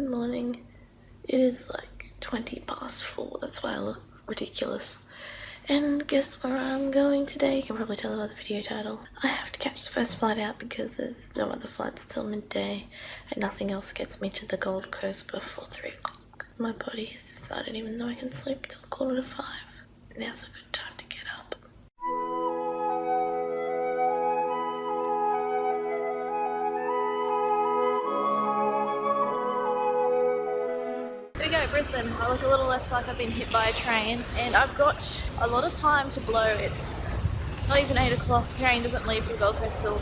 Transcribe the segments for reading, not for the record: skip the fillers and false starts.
Good morning. It is like 20 past 4, that's why I look ridiculous. And guess where I'm going today? You can probably tell by the video title. I have to catch the first flight out because there's no other flights till midday and nothing else gets me to the Gold Coast before 3 o'clock. My body has decided even though I can sleep till 4:45, now's a good time to get up. Here we go, Brisbane. I look a little less like I've been hit by a train, and I've got a lot of time to blow. It's not even 8 o'clock. The train doesn't leave from Gold Coast till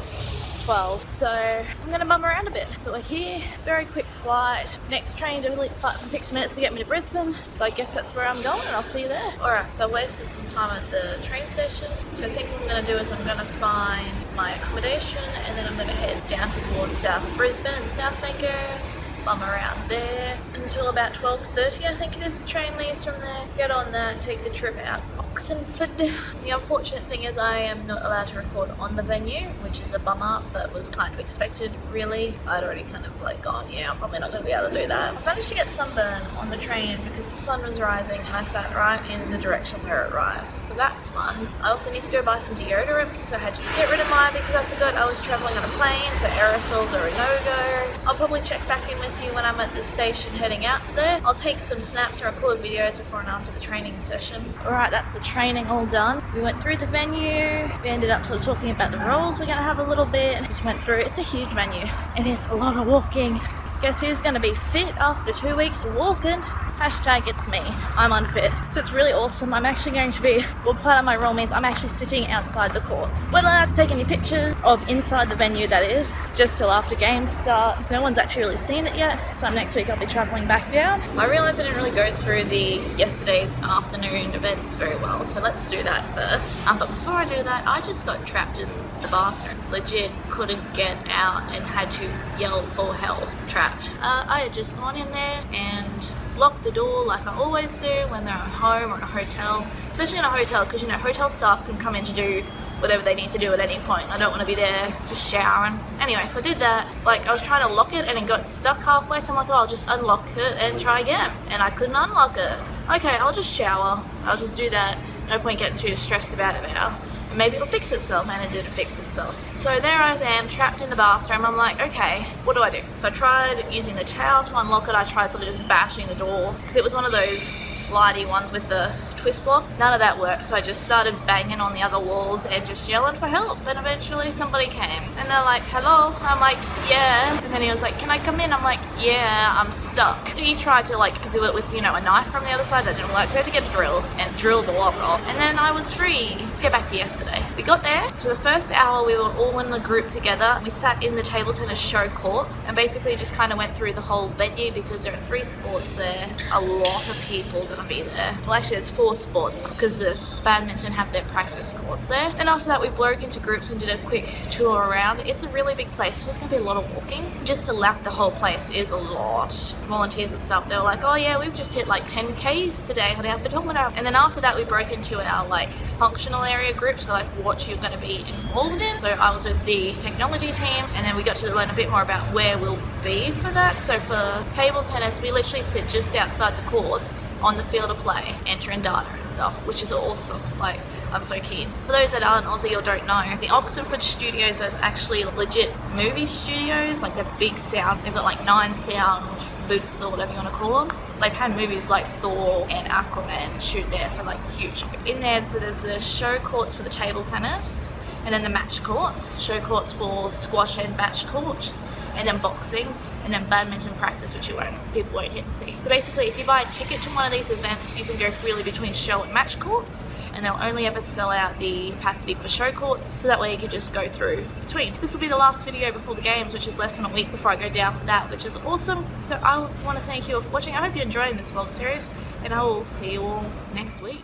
12, so I'm gonna bum around a bit. But we're here, very quick flight. Next train to leave 5 to 6 minutes to get me to Brisbane, so I guess that's where I'm going, and I'll see you there. Alright, so I wasted some time at the train station. So things I'm gonna do is I'm gonna find my accommodation, and then I'm gonna head down towards South Brisbane and South Banker. Bum around there until about 12:30, I think it is. The train leaves from there. Get on that, take the trip out Oxenford. The unfortunate thing is I am not allowed to record on the venue, which is a bummer, but was kind of expected, really. I'd already kind of like gone, yeah, I'm probably not going to be able to do that. I managed to get sunburn on the train because the sun was rising and I sat right in the direction where it rises, so that's fun. I also need to go buy some deodorant because I had to get rid of mine because I forgot I was travelling on a plane, so aerosols are a no-go. I'll probably check back in with you when I'm at the station heading out there. I'll take some snaps and record videos before and after the training session. Alright, that's the training all done. We went through the venue. We ended up sort of talking about the roles we're going to have a little bit. Just went through. It's a huge venue and it's a lot of walking. Guess who's going to be fit after 2 weeks of walking? Hashtag it's me. I'm unfit. So it's really awesome. I'm actually going to be, well, part of my role means I'm actually sitting outside the courts. We're not allowed to take any pictures of inside the venue, that is, just till after games start. So no one's actually really seen it yet. So next week I'll be traveling back down. I realized I didn't really go through the yesterday's afternoon events very well, so let's do that first. But before I do that, I just got trapped in the bathroom. Legit couldn't get out and had to yell for help. Trapped. I had just gone in there and lock the door like I always do when they're at home or in a hotel, especially in a hotel, because you know hotel staff can come in to do whatever they need to do at any point. I don't want to be there just showering. Anyway, so I did that. Like, I was trying to lock it and it got stuck halfway, so I'm like, oh, I'll just unlock it and try again, and I couldn't unlock it. Okay, I'll just shower, I'll just do that. No point getting too stressed about it now. Maybe it'll fix itself, and it didn't fix itself. So there I am, trapped in the bathroom. I'm like, okay, what do I do? So I tried using the towel to unlock it. I tried sort of just bashing the door because it was one of those slidey ones with the twist lock. None of that worked, so I just started banging on the other walls and just yelling for help, and eventually somebody came and they're like, hello? I'm like, yeah. And then he was like, can I come in? I'm like, yeah, I'm stuck. He tried to like do it with, you know, a knife from the other side. That didn't work, so I had to get a drill and drill the lock off, and then I was free. Let's get back to yesterday. We got there, so the first hour we were all in the group together, and we sat in the table tennis show courts and basically just kind of went through the whole venue because there are 3 sports there. A lot of people gonna be there. Well, actually there's 4 sports because the badminton have their practice courts there. And after that we broke into groups and did a quick tour around. It's a really big place. There's gonna be a lot of walking. Just to lap the whole place is a lot. Volunteers and stuff, they were like, oh yeah, we've just hit like 10 Ks today on our pedometer. And then after that we broke into our like functional area group, so like what you're going to be involved in. So I was with the technology team, and then we got to learn a bit more about where we'll be for that. So for table tennis, we literally sit just outside the courts on the field of play, entering data and stuff, which is awesome. Like, I'm so keen. For those that aren't Aussie or don't know, the Oxenford studios is actually legit movie studios. Like, they're big sound. They've got like 9 sound booths or whatever you want to call them. They've had movies like Thor and Aquaman shoot there, so like huge. In there, so there's the show courts for the table tennis, and then the match courts, show courts for squash and match courts, and then boxing, and then badminton practice, which people won't get to see. So basically, if you buy a ticket to one of these events, you can go freely between show and match courts, and they'll only ever sell out the capacity for show courts, so that way you can just go through between. This will be the last video before the games, which is less than a week before I go down for that, which is awesome. So I want to thank you all for watching. I hope you're enjoying this vlog series, and I will see you all next week.